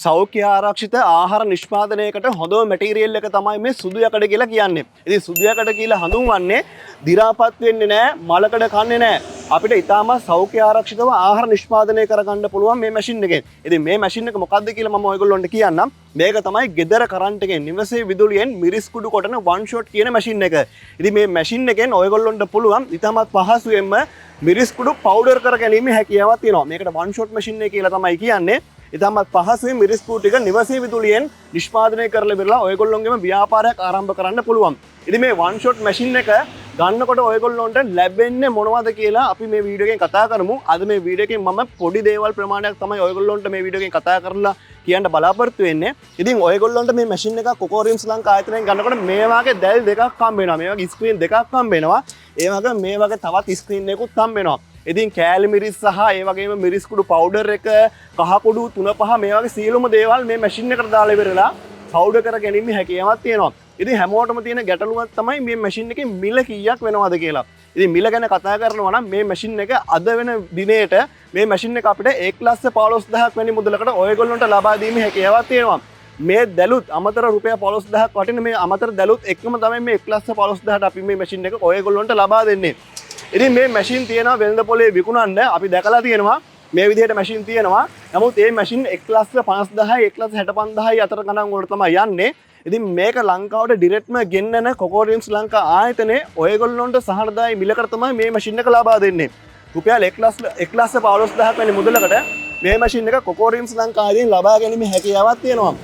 සෞඛ්‍ය ආරක්ෂිත ආහාර නිෂ්පාදනයකට හොඳම මැටීරියල් එක තමයි මේ සුදු යකඩ කියලා කියන්නේ. ඉතින් සුදු යකඩ කියලා හඳුන්වන්නේ දි รา පත් වෙන්නේ නැහැ, මලකඩ කන්නේ නැහැ. අපිට ඊටාම සෞඛ්‍ය ආරක්ෂිතව ආහාර නිෂ්පාදනය කරගන්න පුළුවන් මේ මැෂින් එකෙන්. ඉතින් මේ මැෂින් එක මොකක්ද කියලා මම ඔයගොල්ලන්ට කියන්නම්. මේක තමයි ගෙදර කරන්ට් එකෙන් නිවසේ විදුලියෙන් මිරිස් කුඩු කොටන oneshot කියන මැෂින් එක. ඉතින් මේ මැෂින් එකෙන් ඔයගොල්ලන්ට පුළුවන් ඊටමත් පහසුවෙන්ම මිරිස් කුඩු පවුඩර් කර ගැනීම හැකියාවක් තියෙනවා. මේකට oneshot මැෂින් එක කියලා තමයි කියන්නේ. ඉතාමත් පහසුවෙන් මිරිස් කුඩු ටික නිවසේ විදුලියෙන් නිෂ්පාදනය කරලා ඉවරලා ඔයගොල්ලොන්ගේම ව්‍යාපාරයක් ආරම්භ කරන්න පුළුවන්. ඉතින් මේ oneshot මැෂින් එක ගන්නකොට ඔයගොල්ලොන්ට ලැබෙන්නේ මොනවද කියලා අපි මේ වීඩියෝ එකෙන් කතා කරමු. අද මේ වීඩියෝ එකෙන් මම පොඩි දේවල් ප්‍රමාණයක් තමයි ඔයගොල්ලොන්ට මේ වීඩියෝ එකෙන් කතා කරලා කියන්න බලාපොරොත්තු වෙන්නේ. ඉතින් ඔයගොල්ලොන්ට මේ මැෂින් එක Coco ශ්‍රී ලංකා ආයතනයෙන් ගන්නකොට මේ වගේ දැල් දෙකක් හම්බ වෙනවා. මේ වගේ ස්ක්‍රීන් දෙකක් හම්බ වෙනවා. ඒ වගේම මේ වගේ තවත් ස්ක්‍රීන් එකකුත් හම්බ වෙනවා. ඉතින් කෑලි මිරිස් සහ ඒ වගේම මිරිස් කුඩු පවුඩර් එක, කහ කුඩු 3-5 මේ වගේ සියලුම දේවල් මේ මැෂින් එකට දාලා ඉවරලා පවුඩර් කර ගැනීම හැකියාවක් තියෙනවා. ඉතින් හැමෝටම තියෙන ගැටලුවක් තමයි මේ මැෂින් එකේ මිල කීයක් වෙනවද කියලා. ඉතින් මිල ගැන කතා කරනවා නම් මේ මැෂින් එක අද වෙන දිනේට මේ මැෂින් එක අපිට 1,15,000ක් වැනි මුදලකට ඔයගොල්ලන්ට ලබා දීමේ හැකියාවක් තියෙනවා. මේ දැලුත් අමතර රුපියල් 15,000ක් වටින මේ අමතර දැලුත් එක්කම තමයි මේ 1,15,000ට අපි මේ මැෂින් එක ඔයගොල්ලන්ට ලබා දෙන්නේ. ඉතින් මේ මැෂින් තියෙනවා වෙළඳ පොලේ විකුණන්න අපි දැකලා තියෙනවා මේ විදිහට මැෂින් තියෙනවා. නමුත් මේ මැෂින් 1,50,000යි 1,65,000යි අතර ගණන් වලට තමයි යන්නේ. ඉතින් මේක ලංකාවට ඩිරෙක්ට්ම ගෙන්නන Coco ශ්‍රී ලංකා ආයතනයේ ඔයගොල්ලොන්ට සහනදායි මිලකට තමයි මේ මැෂින් එක ලබා දෙන්නේ. රුපියල් 1,15,000ක් වැනි මුදලකට මේ මැෂින් එක Coco ශ්‍රී ලංකා ආයතනයෙන් ලබා ගැනීම හැකියාවක් තියෙනවා.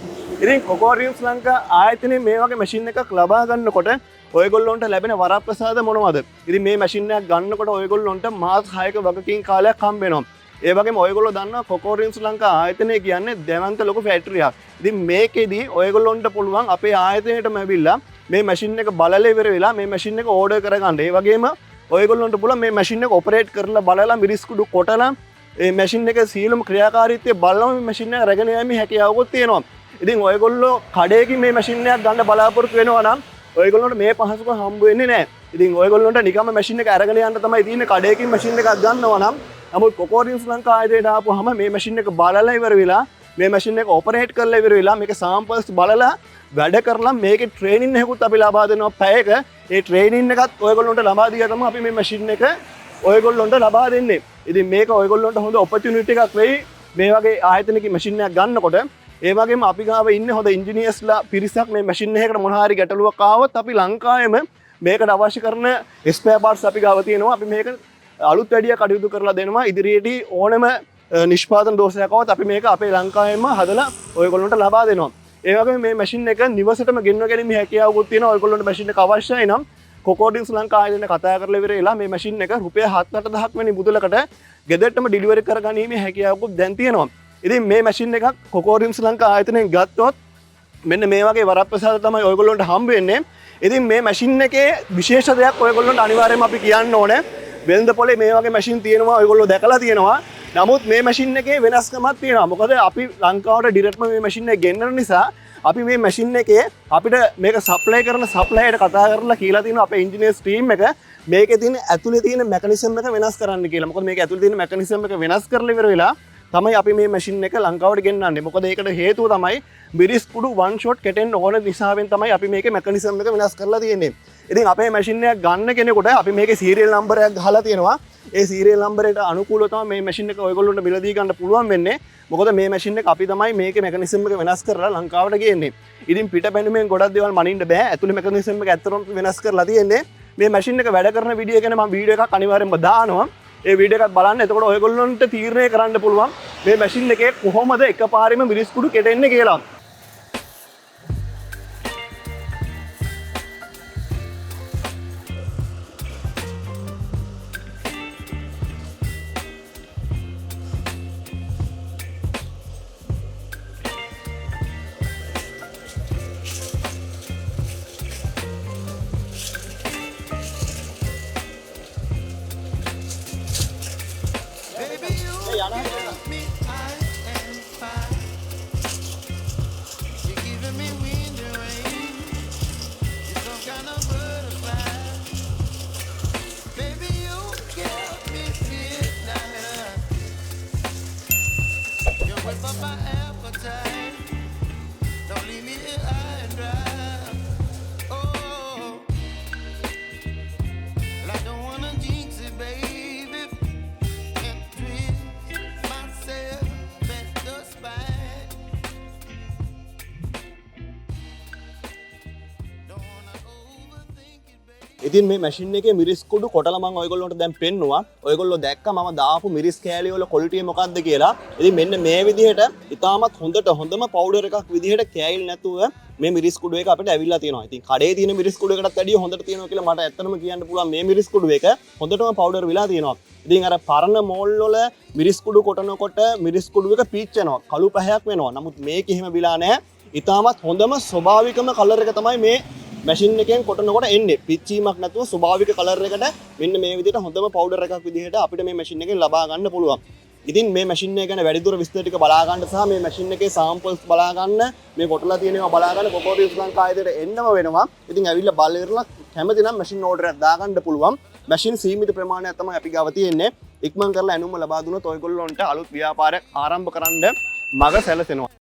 ඉතින් Coco ශ්‍රී ලංකා ආයතනයේ මේ වගේ මැෂින් එකක් ලබා ගන්නකොට ඔයගොල්ලොන්ට ලැබෙන වරප්‍රසාද මොනවද? ඉතින් මේ මැෂින් එකක් ගන්නකොට ඔයගොල්ලොන්ට මාස 6ක වගකීම් කාලයක් හම්බ වෙනවා. ඒ වගේම ඔයගොල්ලෝ දන්නවා Coco ශ්‍රී ලංකා ආයතනය කියන්නේ දැවන්ත ලොකු ෆැක්ටරියක්. ඉතින් මේකෙදි ඔයගොල්ලොන්ට පුළුවන් අපේ ආයතනයටම ඇවිල්ලා මේ මැෂින් එක බලලා ඉවර වෙලා මේ මැෂින් එක ඕඩර් කරගන්න. ඒ වගේම ඔයගොල්ලොන්ට පුළුවන් මේ මැෂින් එක ඔපරේට් කරලා බලලා මිරිස් කුඩු කොටලා මේ මැෂින් එක සියලුම ක්‍රියාකාරීත්වය බලලා මේ මැෂින් එක රැගෙන යෑමේ හැකියාවකුත් තියෙනවා. ඉතින් ඔයගොල්ලෝ කඩේකින් මේ මැෂින් එකක් ගන්න බලාපොරොත්තු වෙනවා නම් ඔයගොල්ලොන්ට මේ පහසුකම් හම්බ වෙන්නේ නැහැ. ඉතින් ඔයගොල්ලොන්ට නිකම්ම මැෂින් එක අරගෙන යන්න තමයි තියෙන්නේ කඩේකින් මැෂින් එකක් ගන්නවා නම්. නමුත් Coco ශ්‍රී ලංකා ආයතනයට ආපුවාම මේ මැෂින් එක බලලා ඉවර වෙලා මේ මැෂින් එක ඔපරේට් කරලා ඉවර වෙලා මේක සාම්පල්ස් බලලා වැඩ කරලා මේකේ ට්‍රේනින් එකකුත් අපි ලබා දෙනවා පැයක. ඒ ට්‍රේනින් එකත් ඔයගොල්ලොන්ට ලබා දීලා තමයි අපි මේ මැෂින් එක ඔයගොල්ලොන්ට ලබා දෙන්නේ. ඉතින් මේක ඔයගොල්ලොන්ට හොඳ ඔපචුනිටි එකක් වෙයි මේ වගේ ආයතනකින් මැෂින් එකක් ගන්නකොට. ඒ වගේම අපි ගාව ඉන්නේ හොඳ ඉංජිනේර්ස්ලා පිරිසක් මේ මැෂින් එකකට මොන හරි ගැටලුවක් ආවොත් අපි ලංකාවේම මේකට අවශ්‍ය කරන ස්පෙයා පාර්ට්ස් අපි ගාව තියෙනවා. අපි මේක අලුත් වැඩිය කටයුතු කරලා දෙනවා. ඉදිරියේදී ඕනම නිෂ්පාදන දෝෂයක් આવත් අපි මේක අපේ ලංකාවේම හදලා ඔයගොල්ලන්ට ලබා දෙනවා. ඒ වගේම මේ මැෂින් එක නිවසටම ගෙන්ව ගැනීම හැකියාවකුත් තියෙනවා. ඔයගොල්ලන්ට මැෂින් එක අවශ්‍යයි නම් Coco ශ්‍රී ලංකා ආයතනය කතා කරලා ඉවර වෙලා මේ මැෂින් එක රුපියල් 7-8,000ක් වැනි මුදලකට ගෙදරටම ඩිලිවරි කරගැනීමේ හැකියාවකුත් දැන් තියෙනවා. ඉතින් මේ මැෂින් එකක් Coco ශ්‍රී ලංකා ආයතනයෙන් ගත්තොත් මෙන්න මේ වගේ වරප්‍රසාද තමයි ඔයගොල්ලන්ට හම්බ වෙන්නේ. ඉතින් මේ මැෂින් එකේ විශේෂ දෙයක් ඔයගොල්ලන්ට අනිවාර්යයෙන්ම අපි කියන්න ඕනේ. වෙළඳ පොලේ මේ වගේ මැෂින් තියෙනවා ඔයගොල්ලෝ දැකලා තියෙනවා. නමුත් මේ මැෂින් එකේ වෙනස්කමක් තියෙනවා. මොකද අපි ලංකාවට ඩිරෙක්ට්ම මේ මැෂින් එක ගෙන්නන නිසා අපි මේ මැෂින් එකේ අපිට මේක සප්ලයි කරන සප්ලයර්ට කතා කරලා කියලා තියෙනවා අපේ ඉන්ජිනියර්ස් ටීම් එක මේකේ තියෙන ඇතුලේ තියෙන මෙකනිසම් එක වෙනස් කරන්න කියලා. මොකද මේක ඇතුලේ තියෙන මෙකනිසම් එක වෙනස් කරලා ඉවර වෙලා තමයි අපි මේ මැෂින් එක ලංකාවට ගෙන්නන්නේ. මොකද ඒකට හේතුව තමයි මිරිස් කුඩු oneshot කෙටෙන්න ඕන නිසාවෙන් තමයි අපි මේකේ මෙකනිසම් එක වෙනස් කරලා තියෙන්නේ. ඉතින් අපේ මැෂින් එකක් ගන්න කෙනෙකුට අපි මේකේ සීරියල් නම්බර් එකක් ගහලා තියෙනවා. ඒ සීරියල් නම්බරයට අනුකූලව තමයි මේ මැෂින් එක ඔයගොල්ලන්ට මිලදී ගන්න පුළුවන් වෙන්නේ. මොකද මේ මැෂින් එක අපි තමයි මේකේ මෙකනිසම් එක වෙනස් කරලා ලංකාවට ගේන්නේ. ඉතින් පිට පැනුමෙන් ගොඩක් දේවල් මනින්න බෑ. ඇතුලේ මෙකනිසම් එක ඇත්තටම වෙනස් කරලා තියෙන්නේ. මේ මැෂින් එක වැඩ කරන වීඩියෝ ගැන මම වීඩියෝ එකක් අනිවාර්යෙන්ම දානවා. ඒ වීඩියෝ එකත් බලන්න. එතකොට ඔයගොල්ලන්ට තීරණය කරන්න පුළුවන් මේ මැෂින් එකේ කොහොමද එකපාරෙම මිරිස් කුඩු කෙටෙන්නේ කියලා. ඉතින් මේ මැෂින් එකේ මිරිස් කුඩු කොටලා මම ඔයගොල්ලන්ට දැන් පෙන්නුවා. ඔයගොල්ලෝ දැක්කා මම දාපු මිරිස් කෑලි වල ක්වොලිටි මොකක්ද කියලා. ඉතින් මෙන්න මේ විදිහට ඉතාමත් හොඳම පවුඩර් එකක් විදිහට කෑයිල් නැතුව මේ මිරිස් කුඩු එක අපිට ඇවිල්ලා තියෙනවා. ඉතින් කඩේ තියෙන මිරිස් කුඩු එකටත් වැඩිය හොඳට තියෙනවා කියලා මට ඇත්තටම කියන්න පුළුවන්. මේ මිරිස් කුඩු එක හොඳටම පවුඩර් වෙලා තියෙනවා. ඉතින් අර පරණ මෝල් වල මිරිස් කුඩු කොටනකොට මිරිස් කුඩු එක පීච්චනවා. කළු පැහැයක් වෙනවා. නමුත් මේක එහෙම විලා නැහැ. ඉතාමත් හොඳම ස්වභාවිකම කලර් එක තමයි මේ මැෂින් එකෙන් කොටනකොට එන්නේ. පිච්චීමක් නැතුව ස්වභාවික කලර් එකට මෙන්න මේ විදිහට හොඳම පවුඩර් එකක් විදිහට අපිට මේ මැෂින් එකෙන් ලබා ගන්න පුළුවන්. ඉතින් මේ මැෂින් එක ගැන වැඩිදුර විස්තර ටික බලා ගන්න සහ මේ මැෂින් එකේ සාම්පල්ස් බලා ගන්න, මේ කොටලා තියෙනවා බලා ගන්න කොකෝ රිව්ස් ලංකා ආයතනයට එන්නම වෙනවා. ඉතින් ඇවිල්ලා බලලා කැමති නම් මැෂින් ඕඩර් එකක් දාගන්න පුළුවන්. මැෂින් සීමිත ප්‍රමාණයක් තමයි අපි ගාව තියෙන්නේ. ඉක්මන් කරලා ඇනුම ලබා දුන්නොත් ඔයගොල්ලන්ට අලුත් ව්‍යාපාරයක් ආරම්භ කරන්න මඟ සැලසෙනවා.